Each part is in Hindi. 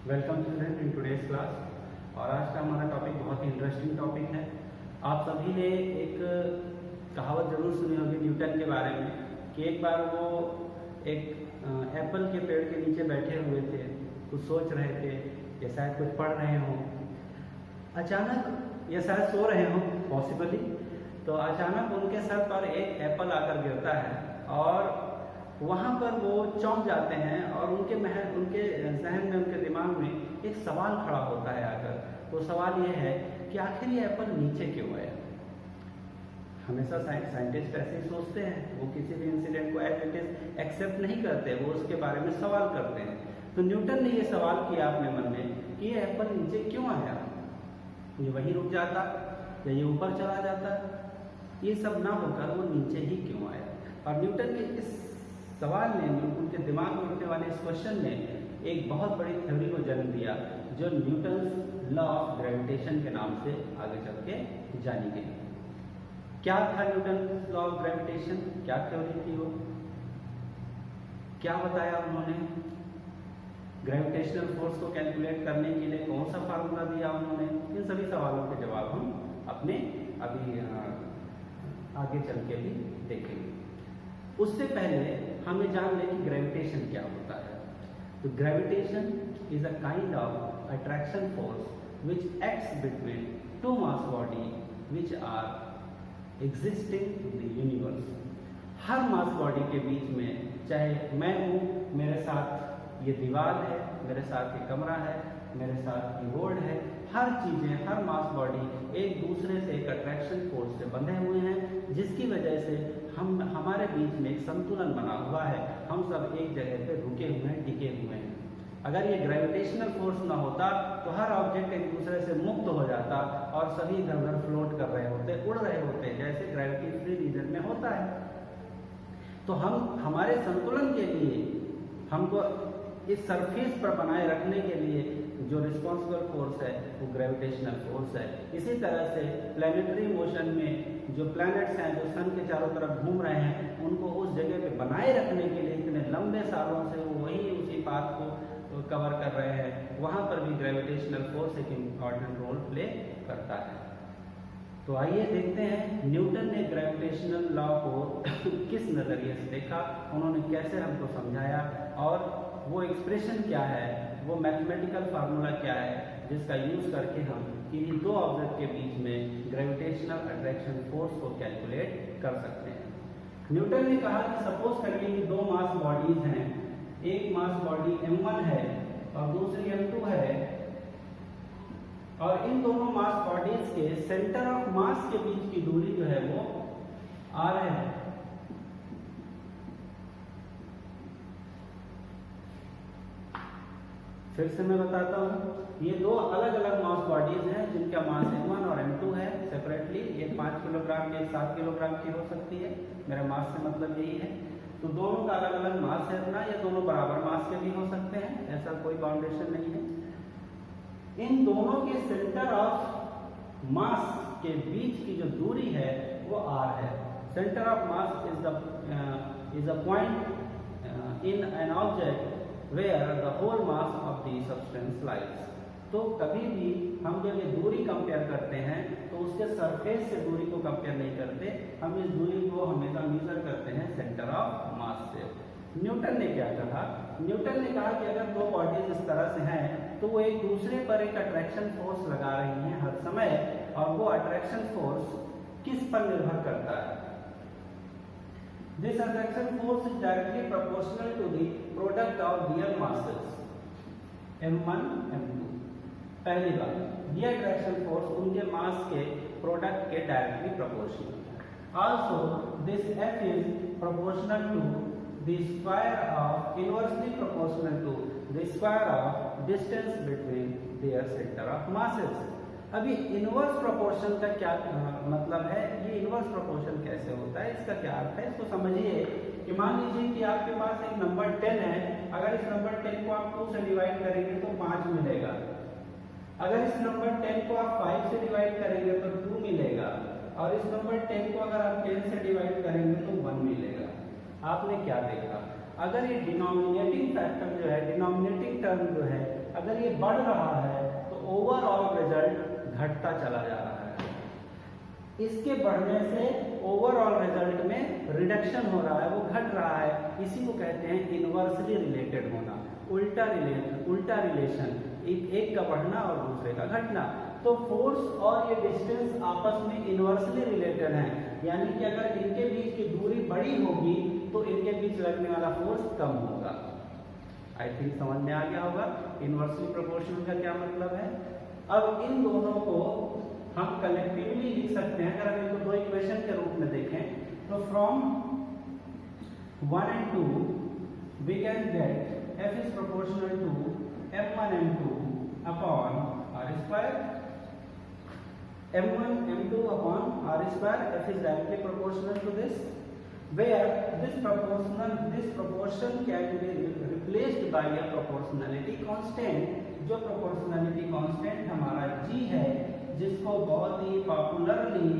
Welcome student in today's class. और आज का हमारा टॉपिक बहुत ही इंटरेस्टिंग टॉपिक है। आप सभी ने एक कहावत जरूर सुनी होगी न्यूटन के बारे में कि एक बार वो एक एप्पल के पेड़ के नीचे बैठे हुए थे, कुछ सोच रहे थे या शायद कुछ पढ़ रहे हों। अचानक या शायद सो रहे हों पॉसिबली, तो अचानक उनके सर पर एक एप्पल आकर गिरता है और वहाँ पर वो चौंक जाते हैं और उनके जहन में, उनके दिमाग में एक सवाल खड़ा होता है आकर। तो सवाल ये है कि आखिर ये एप्पल नीचे क्यों आया। हमेशा साइंटिस्ट ऐसे ही सोचते हैं, वो किसी भी इंसिडेंट को एज इट इज एक्सेप्ट नहीं करते, वो उसके बारे में सवाल करते हैं। तो न्यूटन ने ये सवाल किया अपने मन में कि ये एप्पल नीचे क्यों आया, ये वहीं रुक जाता या ये ऊपर चला जाता, ये सब ना होकर वो नीचे ही क्यों आया। और न्यूटन के इस सवाल ने, उनके दिमाग में उठने वाले इस क्वेश्चन ने एक बहुत बड़ी थ्योरी को जन्म दिया जो न्यूटन लॉ ऑफ ग्रेविटेशन के नाम से आगे चल के जानी गई। क्या था न्यूटन लॉ ऑफ ग्रेविटेशन, क्या थ्योरी थी वो, क्या बताया उन्होंने, ग्रेविटेशनल फोर्स को कैलकुलेट करने के लिए कौन सा फार्मूला दिया उन्होंने, इन सभी सवालों के जवाब हम अपने अभी आगे चल के भी देखेंगे। उससे पहले हमें जान लें कि ग्रेविटेशन क्या होता है। तो gravitation is a kind of attraction force which acts between two mass body which are existing in the universe. हर मास बॉडी के बीच में, चाहे मैं हूँ, मेरे साथ ये दीवार है, मेरे साथ ये कमरा है, मेरे साथ ये बोर्ड है, हर चीजें, हर मास बॉडी एक दूसरे से एक अट्रैक्शन फोर्स से बंधे हुए हैं, जिसकी वजह से हमारे बीच में एक संतुलन बना हुआ है। हम सब एक जगह पे रुके हुए हैं, टिके हुए हैं। अगर ये ग्रेविटेशनल फोर्स ना होता तो हर ऑब्जेक्ट एक दूसरे से मुक्त हो जाता और सभी इधर उधर फ्लोट कर रहे होते, उड़ रहे होते, जैसे ग्रेविटी फ्री रीजन में होता है। तो हम हमारे संतुलन के लिए, हमको इस सरफेस पर बनाए रखने के लिए जो रिस्पॉन्सिबल फोर्स है वो ग्रेविटेशनल फोर्स है। इसी तरह से प्लैनेटरी मोशन में जो प्लैनेट्स हैं, जो सन के चारों तरफ घूम रहे हैं, उनको उस जगह पे बनाए रखने के लिए इतने लंबे सालों से वो वही उसी पाथ को कवर कर रहे हैं, वहाँ पर भी ग्रेविटेशनल फोर्स एक इम्पॉर्टेंट रोल प्ले करता है। तो आइए देखते हैं न्यूटन ने ग्रेविटेशनल लॉ को किस नज़रिए से देखा, उन्होंने कैसे हमको समझाया और वो एक्सप्रेशन क्या है, वो मैथमेटिकल फार्मूला क्या है जिसका यूज करके हम किसी दो ऑब्जेक्ट के बीच में ग्रेविटेशनल अट्रैक्शन फोर्स को कैलकुलेट कर सकते हैं। न्यूटन ने कहा कि सपोज करिए कि दो मास बॉडीज हैं, एक मास बॉडी m1 है और दूसरी m2 है, और इन दोनों मास बॉडीज के सेंटर ऑफ मास के बीच की दूरी जो है वो r है। फिर से मैं बताता हूँ, ये दो अलग अलग मास बॉडीज हैं जिनका मास m1 और m2 है सेपरेटली। ये 5 किलोग्राम की, 7 किलोग्राम की हो सकती है, मेरा मास से मतलब यही है। तो दोनों का अलग अलग मास है अपना, या दोनों बराबर मास के भी हो सकते हैं, ऐसा कोई बाउंडेशन नहीं है। इन दोनों के सेंटर ऑफ मास के बीच की जो दूरी है वो r है। Centre of mass is a point in an object where the whole mass of the substance lies। तो कभी भी हम जब ये दूरी कंपेयर करते हैं तो उसके सरफेस से दूरी को कंपेयर नहीं करते, हम इस दूरी को हमेशा मेजर करते हैं सेंटर ऑफ मास से। न्यूटन ने क्या कहा, न्यूटन ने कहा कि अगर दो बॉडीज इस तरह से हैं तो वो एक दूसरे पर एक अट्रैक्शन फोर्स लगा रही हैं हर समय, और वो अट्रैक्शन फोर्स किस पर निर्भर करता है। This attraction force is directly proportional to the product of their masses m1 m2। पहली बात, ये अट्रैक्शन फोर्स उनके मास के प्रोडक्ट के डायरेक्टली प्रोपोर्शनल है। Also this f is proportional to the square of, inversely proportional to the square of distance between their center of masses। अभी इनवर्स प्रोपोर्शन का क्या मतलब है, ये इनवर्स प्रोपोर्शन कैसे होता है, इसका क्या अर्थ है, इसको समझिए कि मान लीजिए कि आपके पास एक नंबर 10 है, अगर इस नंबर 10 को आप 2 से डिवाइड करेंगे तो 5 मिलेगा, अगर इस नंबर 10 को आप 5 से डिवाइड करेंगे तो 2 मिलेगा, और इस नंबर 10 को अगर आप 10 से डिवाइड करेंगे तो 1 मिलेगा। आपने क्या देखा, अगर ये डिनोमिनेटिंग फैक्टर जो है, डिनोमिनेटिंग टर्म जो है, अगर ये बढ़ रहा है तो ओवरऑल रिजल्ट घटता चला जा रहा है। इसके बढ़ने से ओवरऑल रिजल्ट में रिडक्शन हो रहा है, वो घट रहा है। इसी को कहते हैं इनवर्सली रिलेटेड होना, उल्टा रिलेशन, एक का बढ़ना और दूसरे का घटना। तो फोर्स और ये डिस्टेंस आपस में इनवर्सली रिलेटेड हैं, यानी कि अगर इनके बीच की दूरी बड़ी होगी तो इनके बीच लगने वाला फोर्स कम होगा। आई थिंक समझ में आ गया होगा इनवर्सली प्रोपोर्शनल का क्या मतलब है। अब इन दोनों को हम कलेक्टिवली लिख सकते हैं। अगर हम इनको दो इक्वेशन के रूप में देखें तो from 1 and 2 we can get f is proportional to m1 m2 upon r square, m1 m2 upon r square, f is directly proportional to this, where this proportion can be replaced by a proportionality constant। जो proportionality constant हमारा g है, जिसको बहुत ही पॉपुलरली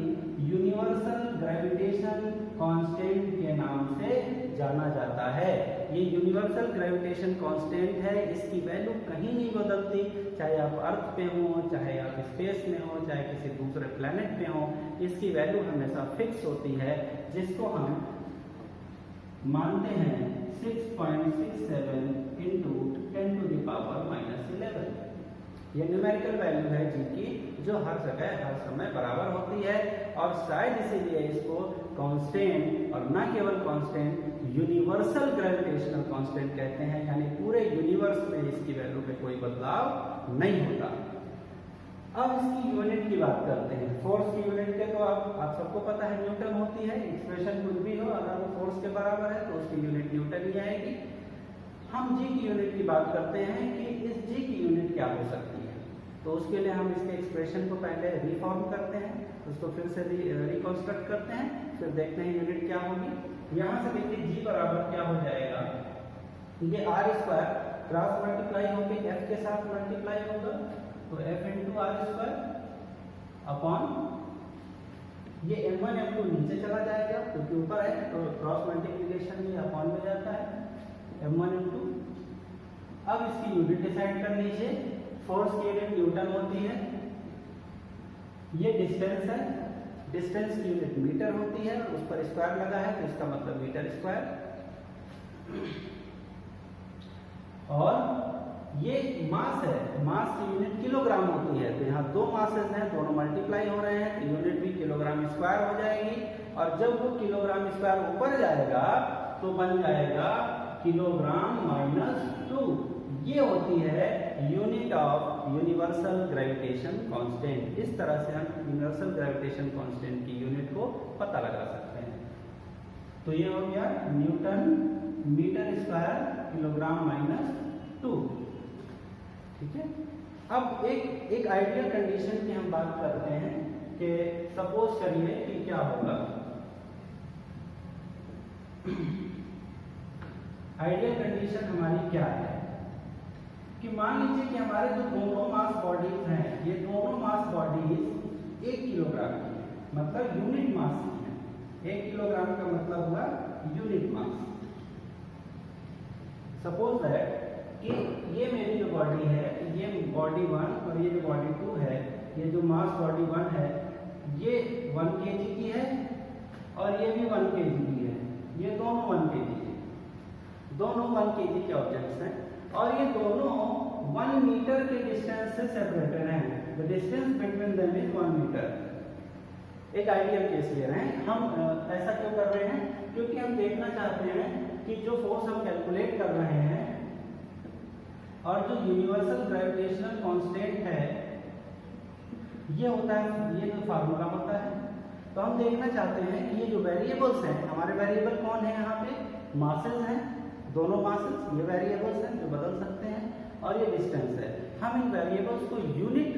यूनिवर्सल ग्रेविटेशन कांस्टेंट के नाम से जाना जाता है। ये यूनिवर्सल ग्रेविटेशन कांस्टेंट है, इसकी वैल्यू कहीं नहीं बदलती, चाहे आप अर्थ पे हो, चाहे आप स्पेस में हो, चाहे किसी दूसरे प्लेनेट पे हो, इसकी वैल्यू हमेशा फिक्स होती है, जिसको हम मानते हैं 6.67 into 10 to the power -11। ये न्यूमेरिकल वैल्यू है जी की, जो हर जगह हर समय बराबर होती है, और शायद इसीलिए इसको कांस्टेंट और ना केवल कांस्टेंट, यूनिवर्सल ग्रेविटेशनल कांस्टेंट कहते हैं, यानी पूरे यूनिवर्स में इसकी वैल्यू में कोई बदलाव नहीं होता। अब इसकी यूनिट की बात करते हैं। फोर्स की यूनिट के तो आप सबको पता है न्यूटन होती है, एक्सप्रेशन कुछ भी हो, अगर वो फोर्स के बराबर है तो उसकी यूनिट न्यूटन ही आएगी। हम जी की यूनिट की बात करते हैं कि इस जी की यूनिट क्या हो सकती है, तो उसके लिए हम इसके एक्सप्रेशन को पहले रिफॉर्म करते हैं, उसको फिर से रिकॉन्स्ट्रक्ट करते हैं, फिर देखते हैं यूनिट क्या होगी। यहाँ से देखिए जी बराबर क्या हो जाएगा, ये आर स्क्वायर क्रॉस मल्टीप्लाई होकर एफ के साथ मल्टीप्लाई होगा, तो F into R square upon ये m1 m2 नीचे चला जाएगा क्योंकि ऊपर है, तो क्रॉस मल्टीप्लिकेशन में अपॉन में जाता है m1 m2। अब इसकी यूनिट डिसाइड कर लीजिए। फोर्स की यूनिट न्यूटन होती है, ये डिस्टेंस है, डिस्टेंस की यूनिट मीटर होती है, उस पर स्क्वायर लगा है तो इसका मतलब मीटर स्क्वायर। और ये मास है, मास की यूनिट किलोग्राम होती है, तो यहाँ दो मासेस हैं, दोनों मल्टीप्लाई हो रहे हैं, तो यूनिट भी किलोग्राम स्क्वायर हो जाएगी। और जब वो किलोग्राम स्क्वायर ऊपर जाएगा तो बन जाएगा किलोग्राम -2। ये होती है unit of universal gravitation constant. इस तरह से हम यूनिवर्सल ग्रेविटेशन कांस्टेंट की यूनिट को पता लगा सकते हैं। तो ये हो गया न्यूटन मीटर स्क्वायर किलोग्राम -2। ठीक है। अब एक आइडियल कंडीशन की हम बात करते हैं कि सपोज करिए कि क्या होगा। आइडियल कंडीशन हमारी क्या है कि मान लीजिए कि हमारे जो दोनों मास बॉडीज हैं, ये दोनों मास बॉडीज 1 किलोग्राम की है, मतलब यूनिट मास की है। 1 किलोग्राम का मतलब हुआ यूनिट मास। सपोज दैट कि ये मेरी जो बॉडी है, ये बॉडी 1 और ये जो बॉडी 2 है, ये जो मास बॉडी 1 है ये 1 kg की है और ये भी 1 kg की है, ये दोनों 1 kg है, दोनों 1 kg के ऑब्जेक्ट्स हैं और ये दोनों 1 मीटर के डिस्टेंस से सेपरेटेड हैं। The distance between them is 1 metre. एक आइडियल केस ले रहे हैं हम। ऐसा क्यों कर रहे हैं? क्योंकि हम देखना चाहते हैं कि जो फोर्स हम कैलकुलेट कर रहे हैं और जो यूनिवर्सल ग्रेविटेशनल कांस्टेंट है ये होता है, ये जो फार्मूला होता है, तो हम देखना चाहते हैं कि ये जो वेरिएबल्स हैं, हमारे वेरिएबल कौन है यहाँ पे? मासेस हैं, दोनों मासेस ये वेरिएबल्स हैं जो बदल सकते हैं, और ये डिस्टेंस है। हम इन वेरिएबल्स को यूनिट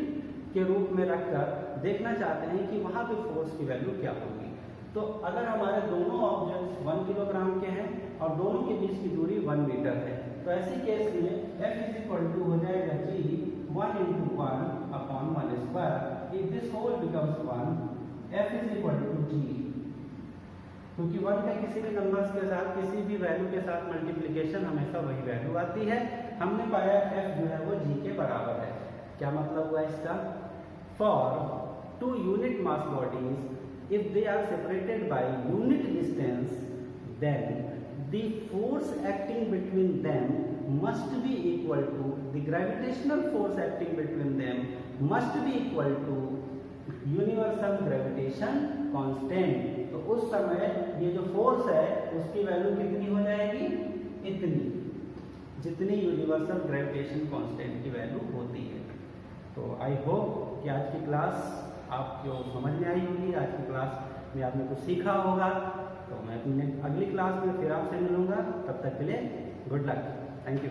के रूप में रखकर देखना चाहते हैं कि वहाँ पे फोर्स की वैल्यू क्या होगी। तो अगर हमारे दोनों ऑब्जेक्ट्स 1 किलोग्राम के हैं और दोनों के बीच की दूरी 1 मीटर है, तो ऐसे केस में F इज इक्वल टू हो जाएगा G 1 into 1 upon 1 square। If this whole becomes 1, F is equal to G। क्योंकि 1 का किसी भी नंबर्स के साथ, किसी भी वैल्यू के साथ मल्टीप्लिकेशन हमेशा वही वैल्यू आती है। हमने पाया F जो है वो G के बराबर है। क्या मतलब हुआ इसका? For 2 unit mass bodies if they are separated by unit distance then the force acting between them must be equal to the gravitational force acting between them must be equal to universal gravitation constant. तो उस समय ये जो फोर्स है उसकी वैल्यू कितनी हो जाएगी? इतनी, जितनी यूनिवर्सल ग्रेविटेशन कांस्टेंट की वैल्यू होती है। तो आई होप कि आज की क्लास आपको समझ में आई होगी, आज की क्लास में आपने कुछ सीखा होगा। तो मैं अपने अगली क्लास में फिर आपसे मिलूंगा, तब तक के लिए गुड लक, थैंक यू।